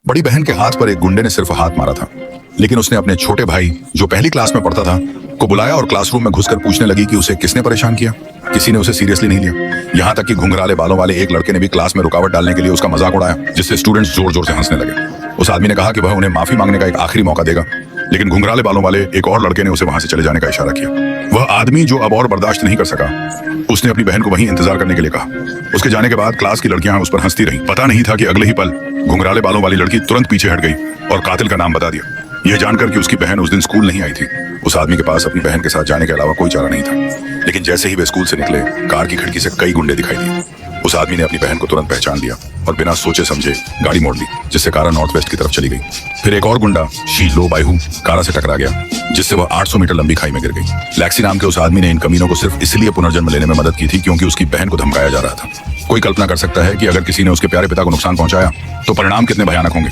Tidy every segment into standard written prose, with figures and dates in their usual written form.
बड़ी बहन के हाथ पर एक गुंडे ने सिर्फ हाथ मारा था, लेकिन उसने अपने छोटे भाई जो पहली क्लास में पढ़ता था को बुलाया और क्लासरूम में घुसकर पूछने लगी कि उसे किसने परेशान किया। किसी ने उसे सीरियसली नहीं लिया। यहाँ तक कि घुंघराले बालों वाले एक लड़के ने भी क्लास में रुकावट डालने के लिए उसका मजाक उड़ाया, जिससे स्टूडेंट्स जोर जोर से हंसने लगे। उस आदमी ने कहा कि वह उन्हें माफी मांगने का एक आखिरी मौका देगा, लेकिन घुंघराले बालों वाले एक और लड़के ने उसे वहां से चले जाने का इशारा किया। वह आदमी जो अब और बर्दाश्त नहीं कर सका, उसने अपनी बहन को वहीं इंतजार करने के लिए कहा। उसके जाने के बाद क्लास की लड़कियां उस पर हंसती रहीं। पता नहीं था कि अगले ही पल घुंघराले बालों वाली लड़की तुरंत पीछे हट गई और कातिल का नाम बता दिया। यह जानकर कि उसकी बहन उस दिन स्कूल नहीं आई थी, उस आदमी के पास अपनी बहन के साथ जाने के अलावा कोई चारा नहीं था। लेकिन जैसे ही वे स्कूल से निकले, कार की खिड़की से कई गुंडे दिखाई दिए। उस आदमी ने अपनी बहन को तुरंत पहचान लिया और बिना सोचे समझे गाड़ी मोड़ ली, जिससे कारा नॉर्थ वेस्ट की तरफ चली गई। फिर एक और गुंडा शी लो बायहू कारा से टकरा गया, जिससे वह 800 मीटर लंबी खाई में गिर गई। लैक्सी नाम के उस आदमी ने इन कमीनों को सिर्फ इसलिए पुनर्जन्म लेने में मदद की थी क्योंकि उसकी बहन को धमकाया जा रहा था। कोई कल्पना कर सकता है कि अगर किसी ने उसके प्यारे पिता को नुकसान पहुंचाया तो परिणाम कितने भयानक होंगे।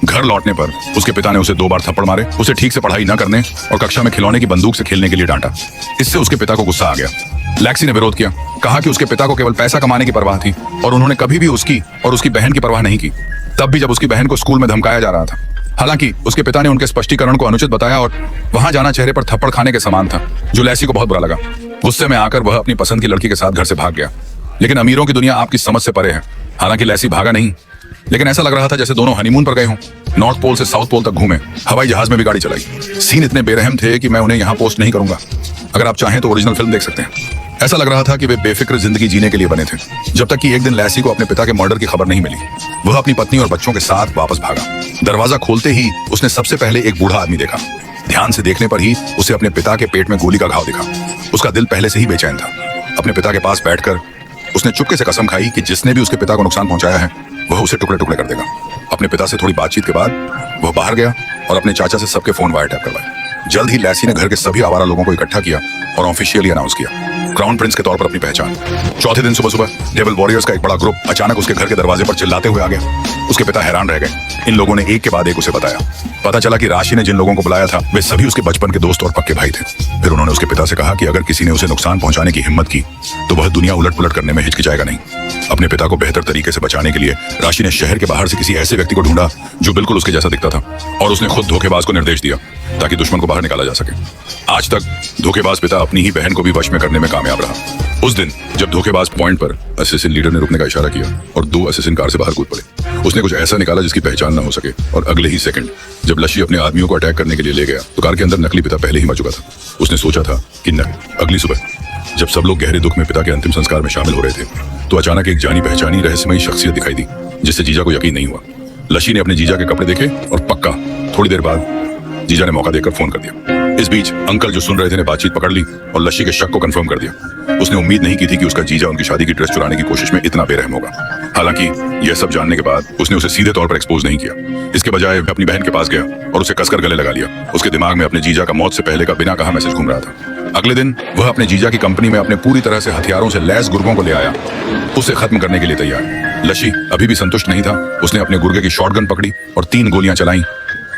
घर लौटने पर उसके पिता ने उसे 2 बार थप्पड़ मारे, उसे ठीक से पढ़ाई न करने और कक्षा में खिलौने की बंदूक से खेलने के लिए डांटा। इससे उसके पिता को गुस्सा आ गया। लैक्सी ने विरोध किया, कहा कि उसके पिता को केवल पैसा कमाने की परवाह थी और उन्होंने कभी भी उसकी और उसकी बहन की परवाह नहीं की, तब भी जब उसकी बहन को स्कूल में धमकाया जा रहा था। हालांकि उसके पिता ने उनके स्पष्टीकरण को अनुचित बताया और वहां जाना चेहरे पर थप्पड़ खाने के समान था, जो लैक्सी को बहुत बुरा लगा। गुस्से में आकर वह अपनी पसंद की लड़की के साथ घर से भाग गया। लेकिन अमीरों की दुनिया आपकी समझ से परे है। हालांकि लैक्सी भागा नहीं, लेकिन ऐसा लग रहा था जैसे दोनों हनीमून पर गए हों। नॉर्थ पोल से साउथ पोल तक घूमे, हवाई जहाज में भी गाड़ी चलाई। सीन इतने बेरहम थे कि मैं उन्हें यहाँ पोस्ट नहीं करूंगा। अगर आप चाहें तो ओरिजिनल फिल्म देख सकते हैं। ऐसा लग रहा था कि वे बेफिक्र जिंदगी जीने के लिए बने थे, जब तक कि एक दिन लैक्सी को अपने पिता के मर्डर की खबर नहीं मिली। वह अपनी पत्नी और बच्चों के साथ वापस भागा। दरवाजा खोलते ही उसने सबसे पहले एक बूढ़ा आदमी देखा। ध्यान से देखने पर ही उसे अपने पिता के पेट में गोली का घाव दिखा। उसका दिल पहले से ही बेचैन था। अपने पिता के पास बैठकर उसने चुपके से कसम खाई कि जिसने भी उसके पिता को नुकसान पहुंचाया है वह उसे टुकड़े टुकड़े कर देगा। अपने पिता से थोड़ी बातचीत के बाद वह बाहर गया और अपने चाचा से सबके फोन वायर टैप करवाए। जल्द ही लैक्सी ने घर के सभी आवारा लोगों को इकट्ठा किया और ऑफिशियली अनाउंस किया क्राउन प्रिंस के तौर पर अपनी पहचान। चौथे दिन सुबह सुबह डेविल वॉरियर्स का एक बड़ा ग्रुप अचानक उसके घर के दरवाजे पर चिल्लाते हुए आ गया। उसके पिता हैरान रह गए। इन लोगों ने एक के बाद एक उसे बताया। पता चला कि राशि ने जिन लोगों को बुलाया था वे सभी उसके बचपन के दोस्त और पक्के भाई थे। फिर उन्होंने उसके पिता से कहा कि अगर किसी ने उसे नुकसान पहुंचाने की हिम्मत की तो वह दुनिया उलट पुलट करने में हिचकिचाएगा नहीं। अपने पिता को बेहतर तरीके से बचाने के लिए राशि ने शहर के बाहर से किसी ऐसे व्यक्ति को ढूंढा जो बिल्कुल उसके जैसा दिखता था, और उसने खुद धोखेबाज को निर्देश दिया ताकि दुश्मन को बाहर निकाला जा सके। आज तक धोखेबाज पिता अपनी ही बहन को भी वश में करने में कामयाब रहा। उस दिन जब धोखेबाज पॉइंट पर असिसिन लीडर ने रुकने का इशारा किया और 2 असिसिन कार से बाहर कूद पड़े, उसने कुछ ऐसा निकाला जिसकी पहचान न हो सके, और अगले ही सेकंड जब लशी अपने आदमियों को अटैक करने के लिए ले गया तो कार के अंदर नकली पिता पहले ही मर चुका था। उसने सोचा था कि न अगली सुबह जब सब लोग गहरे दुख में पिता के अंतिम संस्कार में शामिल हो रहे थे तो अचानक एक जानी पहचानी रहस्यमयी शख्सियत दिखाई दी, जिससे जीजा को यकीन नहीं हुआ। लशी ने अपने जीजा के कपड़े देखे और पक्का थोड़ी देर बाद जीजा ने मौका देकर फोन कर दिया। इस बीच अंकल जो सुन रहे थे ने बातचीत पकड़ ली और लशी के शक को कंफर्म कर दिया। उसने उम्मीद नहीं की थी कि उसका जीजा उनकी शादी की ड्रेस चुराने की कोशिश में इतना बेरहम होगा। हालांकि यह सब जानने के बाद उसने उसे सीधे तौर पर एक्सपोज नहीं किया। इसके बजाय अपनी बहन के पास गया और उसे कसकर गले लगा लिया। उसके दिमाग में अपने जीजा का मौत से पहले का बिना कहा मैसेज घूम रहा था। अगले दिन वह अपने जीजा की कंपनी में अपने पूरी तरह से हथियारों से लैस गुर्गों को ले आया, उसे खत्म करने के लिए तैयार। लशी अभी भी संतुष्ट नहीं था। उसने अपने गुर्गे की शॉटगन पकड़ी और 3 गोलियां चलाई,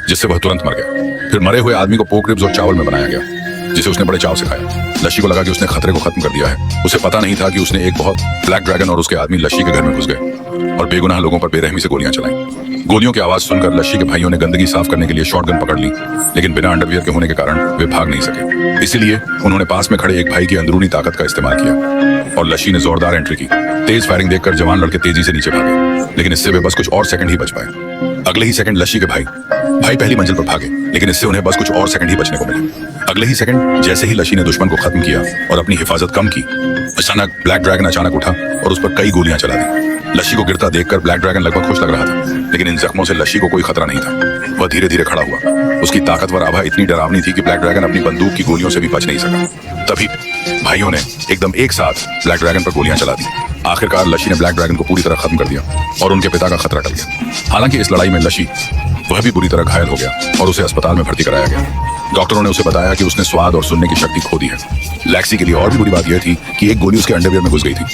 जिससे वह तुरंत मर गया। फिर मरे हुए आदमी को पोर्क रिब्स और चावल में बनाया गया, जिसे उसने बड़े चाव से खाया। लशी को लगा कि उसने खतरे को खत्म कर दिया है। उसे पता नहीं था कि उसने एक बहुत ब्लैक ड्रैगन और उसके आदमी लशी के घर में घुस गए और बेगुनाह लोगों पर बेरहमी से गोलियां चलाई। गोलियों की आवाज सुनकर लशी के भाइयों ने गंदगी साफ करने के लिए शॉटगन पकड़ ली, लेकिन बिना अंडरवियर के होने के कारण वे भाग नहीं सके। इसीलिए उन्होंने पास में खड़े एक भाई की अंदरूनी ताकत का इस्तेमाल किया और लशी ने जोरदार एंट्री की। तेज फायरिंग देखकर जवान लड़के तेजी से नीचे भागे, लेकिन इससे वे बस कुछ और सेकंड ही बच पाए। अगले ही सेकंड लशी के भाई पहली मंजिल पर भागे, लेकिन इससे उन्हें बस कुछ और सेकंड ही बचने को मिले। अगले ही सेकंड जैसे ही लशी ने दुश्मन को खत्म किया और अपनी हिफाजत कम की, अचानक ब्लैक ड्रैगन अचानक उठा और उस पर कई गोलियां चला दी। लशी को गिरता देखकर ब्लैक ड्रैगन लगभग खुश लग रहा था, लेकिन इन जख्मों से लशी को कोई खतरा नहीं था। वह धीरे धीरे खड़ा हुआ। उसकी ताकतवर आभा इतनी डरावनी थी कि ब्लैक ड्रैगन अपनी बंदूक की गोलियों से भी बच नहीं सका। तभी भाइयों ने एकदम एक साथ ब्लैक ड्रैगन पर गोलियां चला दी। आखिरकार लशी ने ब्लैक ड्रैगन को पूरी तरह खत्म कर दिया और उनके पिता का खतरा टल गया। हालांकि इस लड़ाई में लशी वह भी बुरी तरह घायल हो गया और उसे अस्पताल में भर्ती कराया गया। डॉक्टरों ने उसे बताया कि उसने स्वाद और सुनने की शक्ति खो दी है। लैक्सी के लिए और भी बुरी बात यह थी कि एक गोली उसके अंडरवियर में घुस गई थी,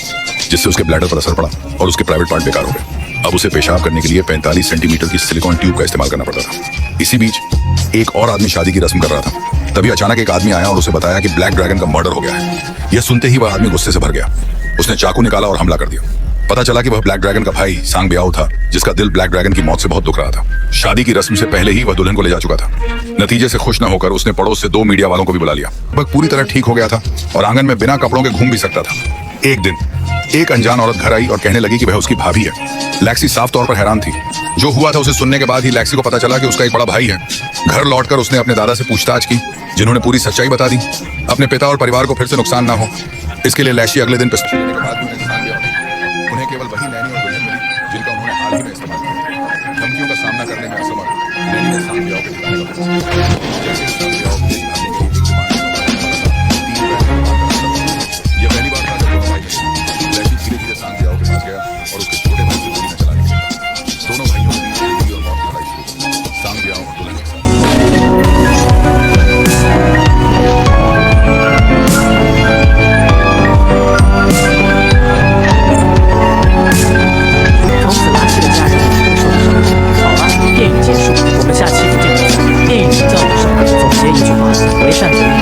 जिससे उसके ब्लैडर पर असर पड़ा और उसके प्राइवेट पार्ट बेकार हो गए। अब उसे पेशाब करने के लिए 45 सेंटीमीटर की सिलिकॉन ट्यूब का इस्तेमाल करना पड़ता था। इसी बीच एक और आदमी शादी की रस्म कर रहा था। तभी अचानक एक आदमी आया और उसे बताया कि ब्लैक ड्रैगन का मर्डर हो गया है। यह सुनते ही वह आदमी गुस्से से भर गया। उसने चाकू निकाला और हमला कर दिया। पता चला कि वह ब्लैक ड्रैगन का भाई सांग ब्याओ था, जिसका दिल ब्लैक ड्रैगन की मौत से बहुत दुख रहा था। शादी की रस्म से पहले ही वह दुल्हन को ले जा चुका था। नतीजे से खुश न होकर उसने पड़ोस से 2 मीडिया वालों को भी बुला लिया। वह पूरी तरह ठीक हो गया था और आंगन में बिना कपड़ों के घूम भी सकता था। एक दिन एक अनजान औरत घर आई और कहने लगी कि वह उसकी भाभी है। लैक्सी साफ तौर पर हैरान थी। जो हुआ था उसे सुनने के बाद ही लैक्सी को पता चला कि उसका एक बड़ा भाई है। घर लौटकर उसने अपने दादा से पूछताछ की, जिन्होंने पूरी सच्चाई बता दी। अपने पिता और परिवार को फिर से नुकसान ना हो, इसके लिए लैक्सी अगले दिन पिस्तौल लेने के बाद भी उन्हें सांग ब्याओ। उन्हें केवल वही नैनी और दुल्हन मिली जिनका उन्होंने हाल ही में इस्तेमाल किया। धमकियों का सामना करने में असमर्थ नैनी ने सांग ब्याओ के ठिकाने का फैसला किया। जैसे ही सांग ब्याओ के भागने के लिए एक जुबान ये पहली बार था जब दोनों भाई मिले। लैक्सी धीरे-धीरे सांग ब्याओ के पास गया और उसके छोटे भाई को गोली में चलाने लगा। दोनों भाइयों के बीच जिंदगी और मौत की लड़ाई शुरू हुई। सांग ब्याओ और दुल्हन एक साथ।从此拉希的家人受到伤害。好了，电影结束，我们下期不见不散。电影叫的时候总结一句话：为善不欲。